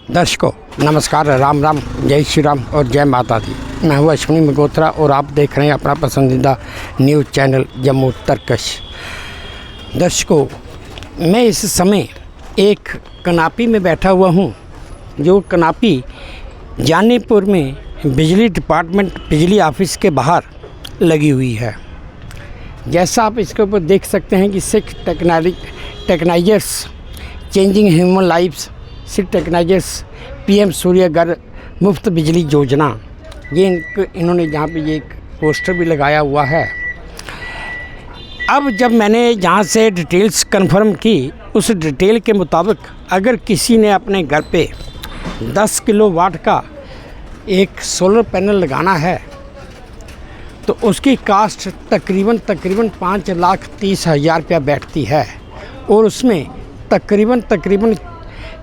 दर्शकों नमस्कार, राम राम, जय श्री राम और जय माता दी। मैं हूँ अश्विनी मगोत्रा और आप देख रहे हैं अपना पसंदीदा न्यूज़ चैनल जम्मू तरकश। दर्शकों, मैं इस समय एक कनापी में बैठा हुआ हूँ, जो कनापी जानीपुर में बिजली डिपार्टमेंट बिजली ऑफिस के बाहर लगी हुई है। जैसा आप इसके ऊपर देख सकते हैं कि सिख टेक्नाइजर्स चेंजिंग ह्यूमन लाइफ्स, सिख टेक्नाइजर्स पीएम सूर्य घर मुफ्त बिजली योजना, ये इन्होंने जहाँ पे ये एक पोस्टर भी लगाया हुआ है। अब जब मैंने यहाँ से डिटेल्स कंफर्म की, उस डिटेल के मुताबिक अगर किसी ने अपने घर पे 10 किलोवाट का एक सोलर पैनल लगाना है तो उसकी कास्ट तकरीबन 5,30,000 रुपया बैठती है और उसमें तकरीबन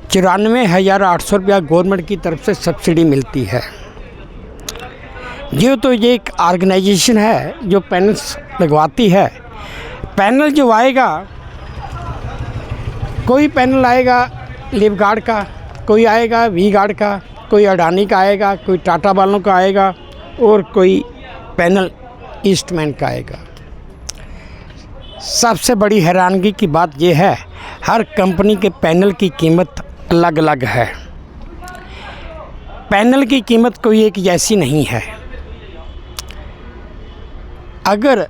94,800 रुपया गवर्नमेंट की तरफ से सब्सिडी मिलती है। तो ये एक ऑर्गेनाइजेशन है जो पैनल्स लगवाती है। पैनल जो आएगा, कोई पैनल आएगा लिव गार्ड का, कोई आएगा वी गार्ड का, कोई अडानी का आएगा, कोई टाटा वालों का आएगा और कोई पैनल ईस्टमैन का आएगा। सबसे बड़ी हैरानगी की बात यह है, हर कंपनी के पैनल की कीमत अलग अलग है। पैनल की कीमत कोई एक जैसी नहीं है। अगर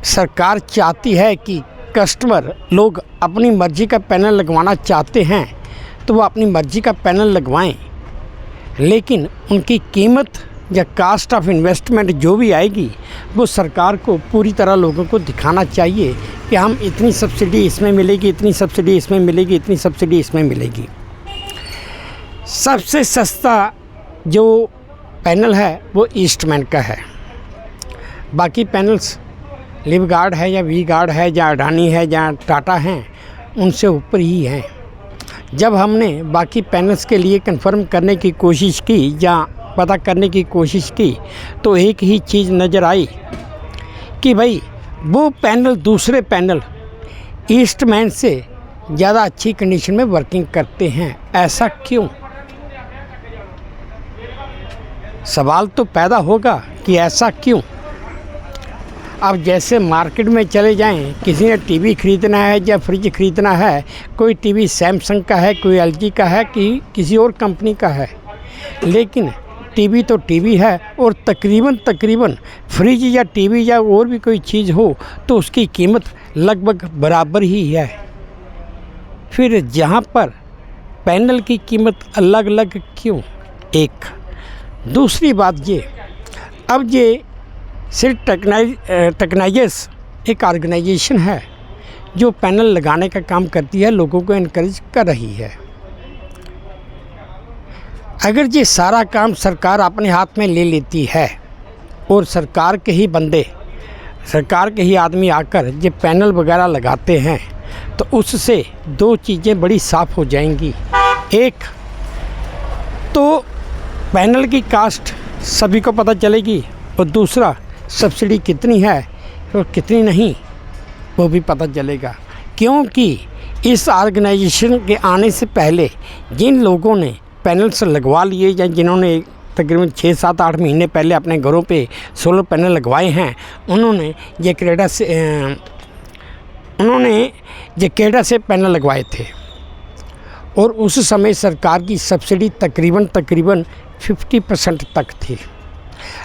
सरकार चाहती है कि कस्टमर लोग अपनी मर्ज़ी का पैनल लगवाना चाहते हैं तो वो अपनी मर्ज़ी का पैनल लगवाएं, लेकिन उनकी कीमत या कास्ट ऑफ इन्वेस्टमेंट जो भी आएगी वो सरकार को पूरी तरह लोगों को दिखाना चाहिए कि हम इतनी सब्सिडी इसमें मिलेगी, इतनी सब्सिडी इसमें मिलेगी, इतनी सब्सिडी इसमें मिलेगी। सबसे सस्ता जो पैनल है वो ईस्टमैन का है। बाकी पैनल्स लिव गार्ड है या वी गार्ड है या अडानी है या टाटा हैं, उनसे ऊपर ही हैं। जब हमने बाकी पैनल्स के लिए कंफर्म करने की कोशिश की या पता करने की कोशिश की तो एक ही चीज़ नज़र आई कि भाई वो पैनल दूसरे पैनल ईस्टमैन से ज़्यादा अच्छी कंडीशन में वर्किंग करते हैं। ऐसा क्यों? सवाल तो पैदा होगा कि ऐसा क्यों। अब जैसे मार्केट में चले जाएं, किसी ने टीवी ख़रीदना है या फ्रिज ख़रीदना है, कोई टीवी सैमसंग का है, कोई एलजी का है, कि किसी और कंपनी का है, लेकिन टीवी तो टीवी है और तकरीबन फ्रिज या टीवी या और भी कोई चीज़ हो तो उसकी कीमत लगभग बराबर ही है। फिर जहाँ पर पैनल की कीमत अलग अलग क्यों? एक दूसरी बात ये, अब ये सिर्फ टेक्नाइजर्स एक ऑर्गेनाइजेशन है जो पैनल लगाने का काम करती है, लोगों को इनकरेज कर रही है। अगर ये सारा काम सरकार अपने हाथ में ले लेती है और सरकार के ही बंदे, सरकार के ही आदमी आकर ये पैनल वगैरह लगाते हैं तो उससे दो चीज़ें बड़ी साफ़ हो जाएंगी। एक तो पैनल की कास्ट सभी को पता चलेगी और दूसरा सब्सिडी कितनी है और कितनी नहीं वो भी पता चलेगा। क्योंकि इस ऑर्गेनाइजेशन के आने से पहले जिन लोगों ने पैनल्स लगवा लिए या जिन्होंने तकरीबन 6-7-8 महीने पहले अपने घरों पे सोलर पैनल लगवाए हैं, उन्होंने कैनेडा से पैनल लगवाए थे और उस समय सरकार की सब्सिडी तकरीबन 50% तक थी।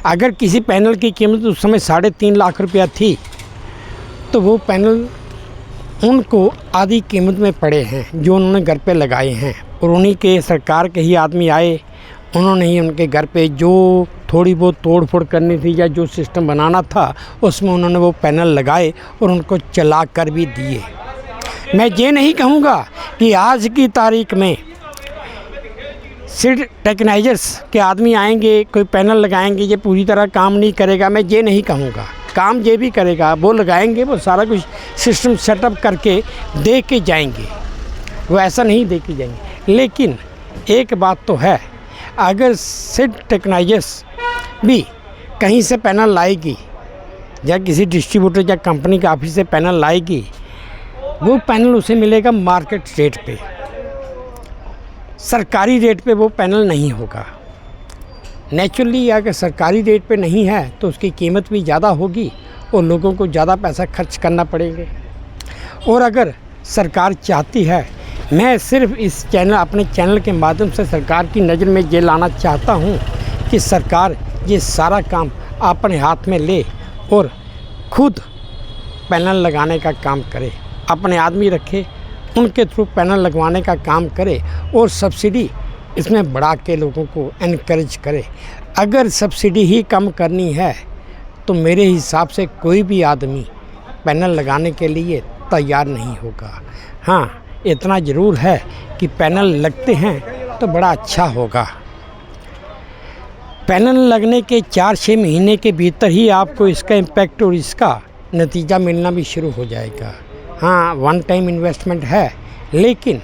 अगर किसी पैनल की कीमत उस समय 3.5 लाख रुपया थी तो वो पैनल उनको आधी कीमत में पड़े हैं जो उन्होंने घर पे लगाए हैं और उन्हीं के सरकार के ही आदमी आए, उन्होंने ही उनके घर पे जो थोड़ी बहुत तोड़ फोड़ करनी थी या जो सिस्टम बनाना था उसमें उन्होंने वो पैनल लगाए और उनको चला कर भी दिए। मैं ये नहीं कहूँगा कि आज की तारीख में सिर्फ टेक्नाइजर्स के आदमी आएंगे, कोई पैनल लगाएंगे, ये पूरी तरह काम नहीं करेगा। मैं ये नहीं कहूँगा, काम ये भी करेगा। वो लगाएंगे, वो सारा कुछ सिस्टम सेटअप करके दे के जाएंगे, वो ऐसा नहीं दे के जाएंगे। लेकिन एक बात तो है, अगर सिर्फ टेक्नाइजर्स भी कहीं से पैनल लाएगी या किसी डिस्ट्रीब्यूटर या कंपनी के ऑफिस से पैनल लाएगी, वो पैनल उसे मिलेगा मार्केट रेट पे। सरकारी रेट पे वो पैनल नहीं होगा। नेचुरली अगर सरकारी रेट पे नहीं है तो उसकी कीमत भी ज़्यादा होगी और लोगों को ज़्यादा पैसा खर्च करना पड़ेंगे। और अगर सरकार चाहती है, मैं सिर्फ इस चैनल अपने चैनल के माध्यम से सरकार की नज़र में ये लाना चाहता हूँ कि सरकार ये सारा काम अपने हाथ में ले और खुद पैनल लगाने का काम करे, अपने आदमी रखे, उनके थ्रू पैनल लगवाने का काम करे और सब्सिडी इसमें बढ़ा के लोगों को एनकरेज करे। अगर सब्सिडी ही कम करनी है तो मेरे हिसाब से कोई भी आदमी पैनल लगाने के लिए तैयार नहीं होगा। हाँ, इतना ज़रूर है कि पैनल लगते हैं तो बड़ा अच्छा होगा। पैनल लगने के 4-6 महीने के भीतर ही आपको इसका इम्पैक्ट और इसका नतीजा मिलना भी शुरू हो जाएगा। हाँ, वन टाइम इन्वेस्टमेंट है, लेकिन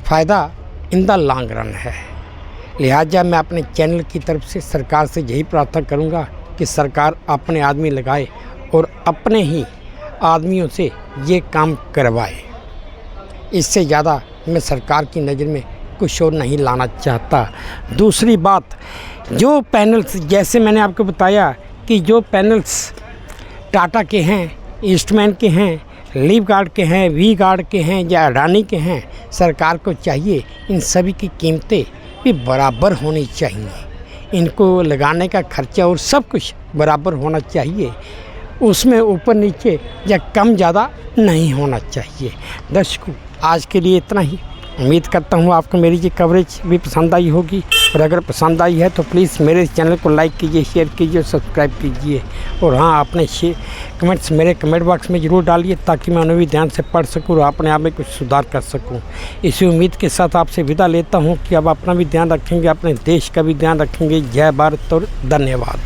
फ़ायदा इन द लॉन्ग रन है। लिहाजा मैं अपने चैनल की तरफ से सरकार से यही प्रार्थना करूँगा कि सरकार अपने आदमी लगाए और अपने ही आदमियों से ये काम करवाए। इससे ज़्यादा मैं सरकार की नज़र में कुछ और नहीं लाना चाहता। दूसरी बात, जो पैनल्स, जैसे मैंने आपको बताया कि जो पैनल्स टाटा के हैं, ईस्टमैन के हैं, लीव गार्ड के हैं, वी गार्ड के हैं या अडानी के हैं, सरकार को चाहिए इन सभी की कीमतें भी बराबर होनी चाहिए। इनको लगाने का खर्चा और सब कुछ बराबर होना चाहिए, उसमें ऊपर नीचे या कम ज़्यादा नहीं होना चाहिए। दर्शकों, आज के लिए इतना ही। उम्मीद करता हूँ आपको मेरी ये कवरेज भी पसंद आई होगी, और अगर पसंद आई है तो प्लीज़ मेरे चैनल को लाइक कीजिए, शेयर कीजिए और सब्सक्राइब कीजिए। और हाँ, अपने कमेंट्स मेरे कमेंट बॉक्स में ज़रूर डालिए ताकि मैं उन्हें भी ध्यान से पढ़ सकूँ और अपने आप में कुछ सुधार कर सकूँ। इसी उम्मीद के साथ आपसे विदा लेता हूँ कि अब अपना भी ध्यान रखेंगे, अपने देश का भी ध्यान रखेंगे। जय भारत और धन्यवाद।